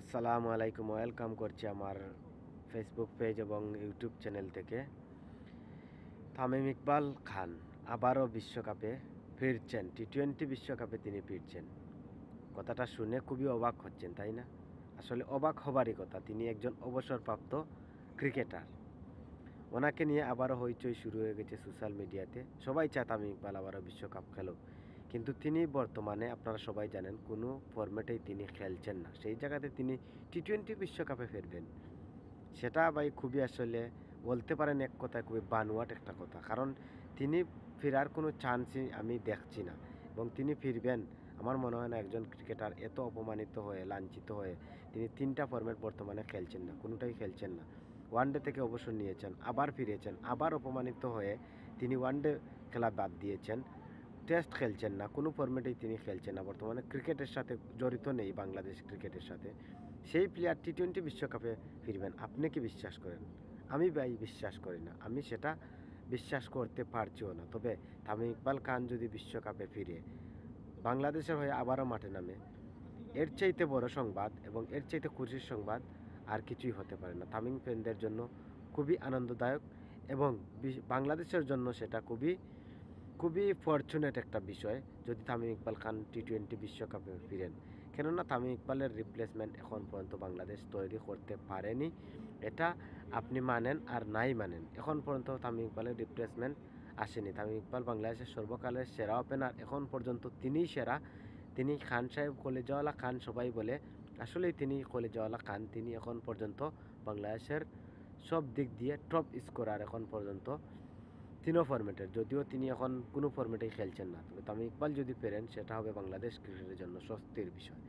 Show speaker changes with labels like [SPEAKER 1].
[SPEAKER 1] আসসালামু আলাইকুম, ওয়েলকাম করছি আমার ফেসবুক পেজ এবং ইউটিউব চ্যানেল থেকে। তামিম ইকবাল খান আবারও বিশ্বকাপে ফিরছেন, টি-20 বিশ্বকাপে তিনি ফিরছেন। কথাটা শুনে খুবই অবাক হচ্ছেন, তাই না? আসলে অবাক হবারই কথা, তিনি একজন অবসরপ্রাপ্ত ক্রিকেটার। ওনাকে নিয়ে আবারও হইচই শুরু হয়ে গেছে সোশ্যাল মিডিয়াতে। সবাই চায় তামিম ইকবাল আবারও বিশ্বকাপ খেলুক, কিন্তু তিনি বর্তমানে আপনারা সবাই জানেন কোনো ফরম্যাটেই তিনি খেলছেন না। সেই জায়গাতে তিনি টি-20 বিশ্বকাপে ফিরবেন, সেটা ভাই খুবই আসলে বলতে পারেন এক কথায় খুবই বানোয়াট একটা কথা। কারণ তিনি ফেরার কোনো চান্সই আমি দেখছি না, এবং তিনি ফিরবেন আমার মনে হয় না। একজন ক্রিকেটার এত অপমানিত হয়ে, লাঞ্ছিত হয়ে তিনি 3টা ফরম্যাট বর্তমানে খেলছেন না, কোনোটাই খেলছেন না। ওয়ানডে থেকে অবসর নিয়েছেন, আবার ফিরেছেন, আবার অপমানিত হয়ে তিনি ওয়ানডে খেলা বাদ দিয়েছেন, টেস্ট খেলছেন না, কোনো ফরম্যাটেই তিনি খেলছেন না। বর্তমানে ক্রিকেটের সাথে জড়িত নেই, বাংলাদেশ ক্রিকেটের সাথে। সেই প্লেয়ার টি-20 বিশ্বকাপে ফিরবেন, আপনি কি বিশ্বাস করেন? আমি ভাই বিশ্বাস করি না, আমি সেটা বিশ্বাস করতে পারছিও না। তবে তামিম ইকবাল খান যদি বিশ্বকাপে ফিরে বাংলাদেশের হয়ে আবারও মাঠে নামে, এর চাইতে বড় সংবাদ এবং এর চাইতে খুশির সংবাদ আর কিছুই হতে পারে না। তামিম ফ্যানদের জন্য খুবই আনন্দদায়ক, এবং বাংলাদেশের জন্য সেটা খুবই খুবই ফরচুনেট একটা বিষয় যদি তামিম ইকবাল খান টি-20 বিশ্বকাপে ফিরেন। কেননা তামিম ইকবালের রিপ্লেসমেন্ট এখন পর্যন্ত বাংলাদেশ তৈরি করতে পারেনি। এটা আপনি মানেন আর নাই মানেন, এখন পর্যন্ত তামিম ইকবালের রিপ্লেসমেন্ট আসেনি। তামিম ইকবাল বাংলাদেশের সর্বকালের সেরা ওপেনার, এখন পর্যন্ত তিনিই সেরা। তিনি খান সাহেব, কলিজাওয়ালা খান সবাই বলে, আসলেই তিনি কলিজাওয়ালা খান। তিনি এখন পর্যন্ত বাংলাদেশের সব দিক দিয়ে টপ স্কোরার এখন পর্যন্ত 3 ফরম্যাটের, যদিও তিনি এখন কোনো ফরম্যাটেই খেলছেন না। তবে তামিম ইকবাল যদি ফেরেন, সেটা হবে বাংলাদেশ ক্রিকেটের জন্য স্বস্তির বিষয়।